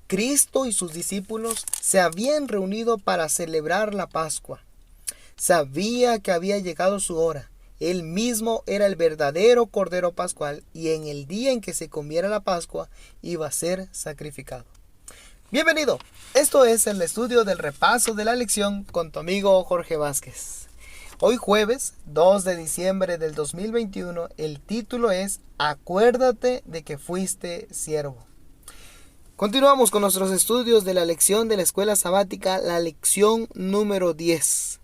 Cristo y sus discípulos se habían reunido para celebrar la Pascua. Sabía que había llegado su hora. Él mismo era el verdadero Cordero Pascual y en el día en que se comiera la Pascua iba a ser sacrificado. Bienvenido, esto es el estudio del repaso de la lección con tu amigo Jorge Vázquez. Hoy jueves 2 de diciembre del 2021, el título es Acuérdate de que fuiste siervo. Continuamos con nuestros estudios de la lección de la escuela sabática, la lección número 10.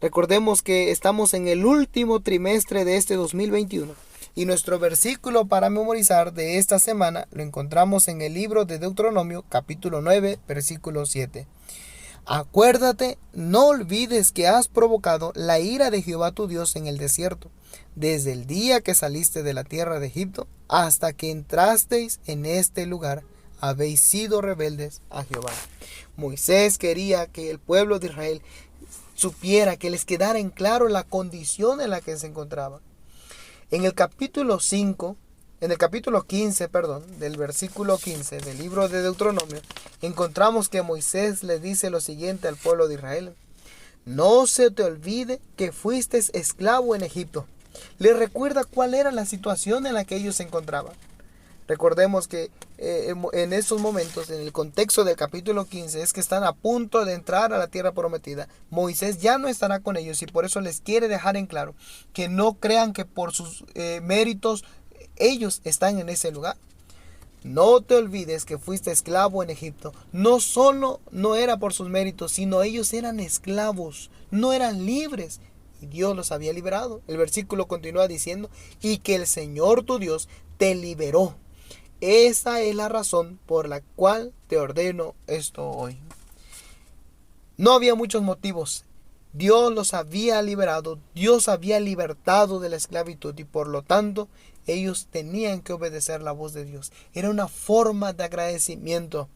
Recordemos que estamos en el último trimestre de este 2021 y nuestro versículo para memorizar de esta semana lo encontramos en el libro de Deuteronomio, capítulo 9, versículo 7. Acuérdate, no olvides que has provocado la ira de Jehová tu Dios en el desierto, desde el día que saliste de la tierra de Egipto hasta que entrasteis en este lugar. Habéis sido rebeldes a Jehová. Moisés quería que el pueblo de Israel supiera, que les quedara en claro la condición en la que se encontraba. En el capítulo 15, del versículo 15 del libro de Deuteronomio, encontramos que Moisés le dice lo siguiente al pueblo de Israel: no se te olvide que fuiste esclavo en Egipto. Le recuerda cuál era la situación en la que ellos se encontraban. Recordemos que en esos momentos, en el contexto del capítulo 15, es que están a punto de entrar a la tierra prometida. Moisés ya no estará con ellos y por eso les quiere dejar en claro que no crean que por sus méritos ellos están en ese lugar. No te olvides que fuiste esclavo en Egipto. No solo no era por sus méritos, sino ellos eran esclavos, no eran libres. Y Dios los había liberado. El versículo continúa diciendo, y que el Señor tu Dios te liberó. Esa es la razón por la cual te ordeno esto hoy. No había muchos motivos. Dios los había liberado, Dios había libertado de la esclavitud y por lo tanto ellos tenían que obedecer la voz de Dios. Era una forma de agradecimiento.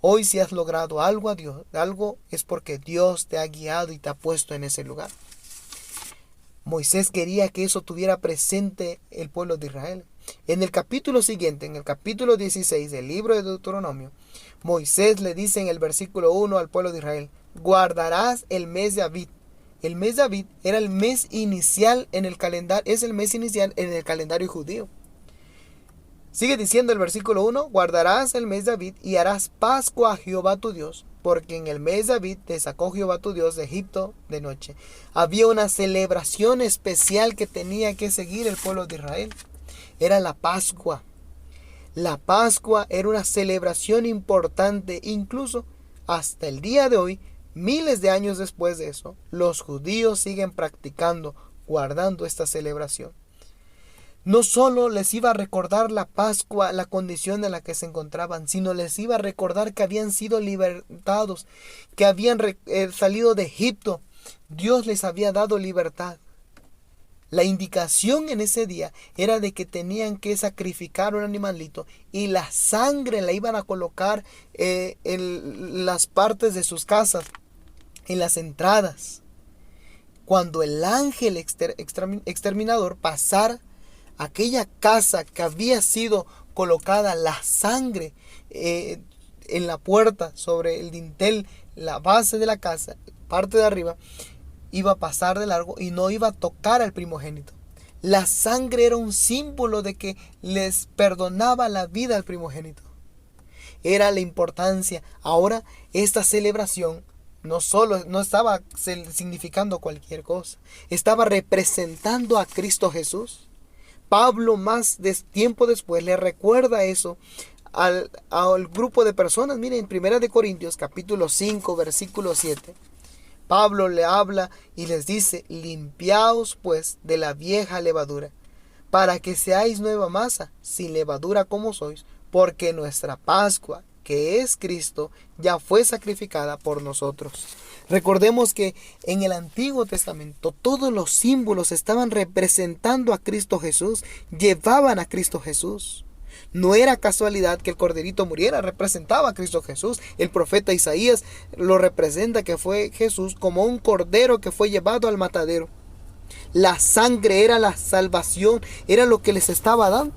Hoy si has logrado algo a Dios, algo es porque Dios te ha guiado y te ha puesto en ese lugar. Moisés quería que eso tuviera presente el pueblo de Israel. En el capítulo siguiente, en el capítulo 16 del libro de Deuteronomio, Moisés le dice en el versículo 1 al pueblo de Israel: guardarás el mes de Abib. El mes de Abib era el mes inicial en el calendario, es el mes inicial en el calendario judío. Sigue diciendo el versículo 1: guardarás el mes de Abib y harás Pascua a Jehová tu Dios, porque en el mes de Abib te sacó Jehová tu Dios de Egipto de noche. Había una celebración especial que tenía que seguir el pueblo de Israel. Era la Pascua. La Pascua era una celebración importante, incluso hasta el día de hoy, miles de años después de eso, los judíos siguen practicando, guardando esta celebración. No solo les iba a recordar la Pascua, la condición en la que se encontraban, sino les iba a recordar que habían sido libertados, que habían salido de Egipto. Dios les había dado libertad. La indicación en ese día era de que tenían que sacrificar un animalito y la sangre la iban a colocar en las partes de sus casas, en las entradas. Cuando el ángel exterminador pasara aquella casa que había sido colocada la sangre en la puerta, sobre el dintel, la base de la casa, parte de arriba, iba a pasar de largo y no iba a tocar al primogénito. La sangre era un símbolo de que les perdonaba la vida al primogénito. Era la importancia. Ahora esta celebración no estaba significando cualquier cosa, estaba representando a Cristo Jesús. Pablo más tiempo después le recuerda eso al grupo de personas. Miren, en 1 Corintios capítulo 5 versículo 7. Pablo le habla y les dice: limpiaos pues de la vieja levadura, para que seáis nueva masa, sin levadura como sois, porque nuestra Pascua, que es Cristo, ya fue sacrificada por nosotros. Recordemos que en el Antiguo Testamento todos los símbolos estaban representando a Cristo Jesús, llevaban a Cristo Jesús. No era casualidad que el corderito muriera, representaba a Cristo Jesús. El profeta Isaías lo representa, que fue Jesús como un cordero que fue llevado al matadero. La sangre era la salvación, era lo que les estaba dando.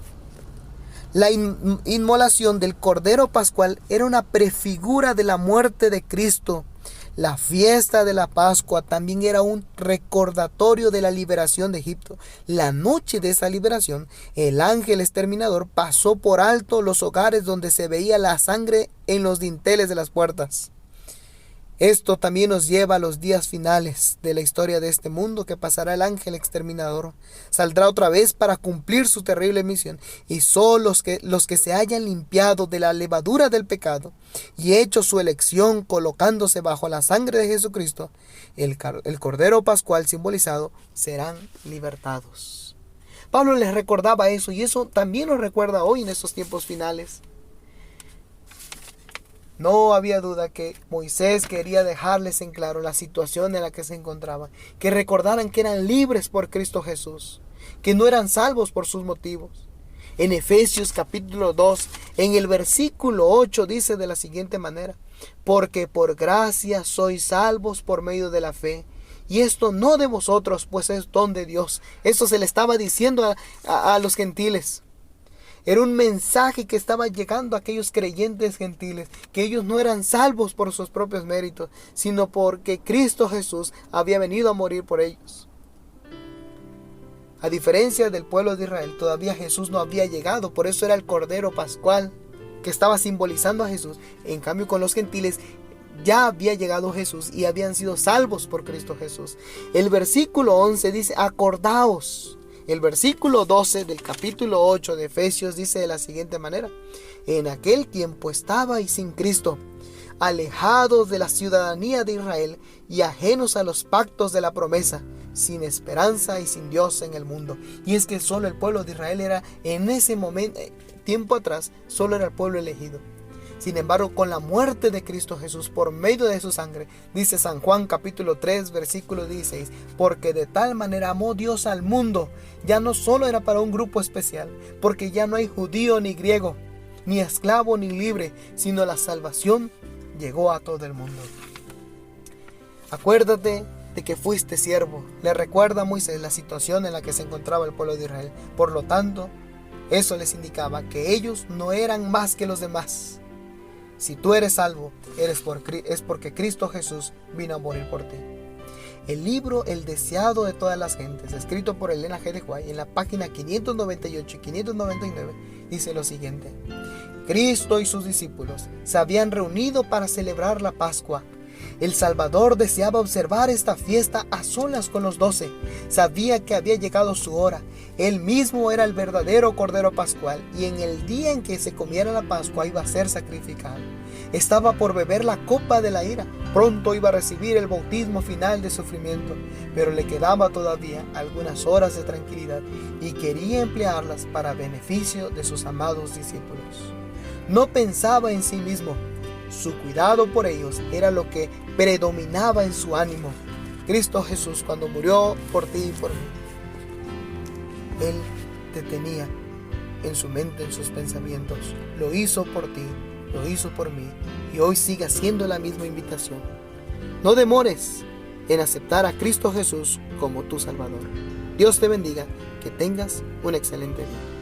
La inmolación del Cordero Pascual era una prefigura de la muerte de Cristo. La fiesta de la Pascua también era un recordatorio de la liberación de Egipto. La noche de esa liberación, el ángel exterminador pasó por alto los hogares donde se veía la sangre en los dinteles de las puertas. Esto también nos lleva a los días finales de la historia de este mundo, que pasará el ángel exterminador. Saldrá otra vez para cumplir su terrible misión, y solo los que se hayan limpiado de la levadura del pecado y hecho su elección colocándose bajo la sangre de Jesucristo, el Cordero Pascual simbolizado, serán libertados. Pablo les recordaba eso, y eso también nos recuerda hoy en estos tiempos finales. No había duda que Moisés quería dejarles en claro la situación en la que se encontraban, que recordaran que eran libres por Cristo Jesús, que no eran salvos por sus motivos. En Efesios capítulo 2, en el versículo 8 dice de la siguiente manera: porque por gracia sois salvos por medio de la fe, y esto no de vosotros, pues es don de Dios. Esto se le estaba diciendo a los gentiles. Era un mensaje que estaba llegando a aquellos creyentes gentiles, que ellos no eran salvos por sus propios méritos, sino porque Cristo Jesús había venido a morir por ellos. A diferencia del pueblo de Israel, todavía Jesús no había llegado, por eso era el Cordero Pascual que estaba simbolizando a Jesús. En cambio, con los gentiles ya había llegado Jesús y habían sido salvos por Cristo Jesús. El versículo 11 dice: acordaos. El versículo 12 del capítulo 8 de Efesios dice de la siguiente manera: en aquel tiempo estabais sin Cristo, alejados de la ciudadanía de Israel y ajenos a los pactos de la promesa, sin esperanza y sin Dios en el mundo. Y es que solo el pueblo de Israel era en ese momento, tiempo atrás, solo era el pueblo elegido. Sin embargo, con la muerte de Cristo Jesús por medio de su sangre, dice San Juan capítulo 3 versículo 16, porque de tal manera amó Dios al mundo, ya no solo era para un grupo especial, porque ya no hay judío ni griego, ni esclavo ni libre, sino la salvación llegó a todo el mundo. Acuérdate de que fuiste siervo. Le recuerda a Moisés la situación en la que se encontraba el pueblo de Israel. Por lo tanto, eso les indicaba que ellos no eran más que los demás. Si tú eres salvo, es porque Cristo Jesús vino a morir por ti. El libro El deseado de todas las gentes, escrito por Elena G. de White, en la página 598 y 599, dice lo siguiente: Cristo y sus discípulos se habían reunido para celebrar la Pascua. El Salvador deseaba observar esta fiesta a solas con los 12. Sabía que había llegado su hora. Él mismo era el verdadero Cordero Pascual, y en el día en que se comiera la Pascua iba a ser sacrificado. Estaba por beber la copa de la ira. Pronto iba a recibir el bautismo final de sufrimiento, pero le quedaba todavía algunas horas de tranquilidad y quería emplearlas para beneficio de sus amados discípulos. No pensaba en sí mismo. Su cuidado por ellos era lo que predominaba en su ánimo. Cristo Jesús, cuando murió por ti y por mí, Él te tenía en su mente, en sus pensamientos. Lo hizo por ti, lo hizo por mí, y hoy sigue haciendo la misma invitación. No demores en aceptar a Cristo Jesús como tu Salvador. Dios te bendiga, que tengas un excelente día.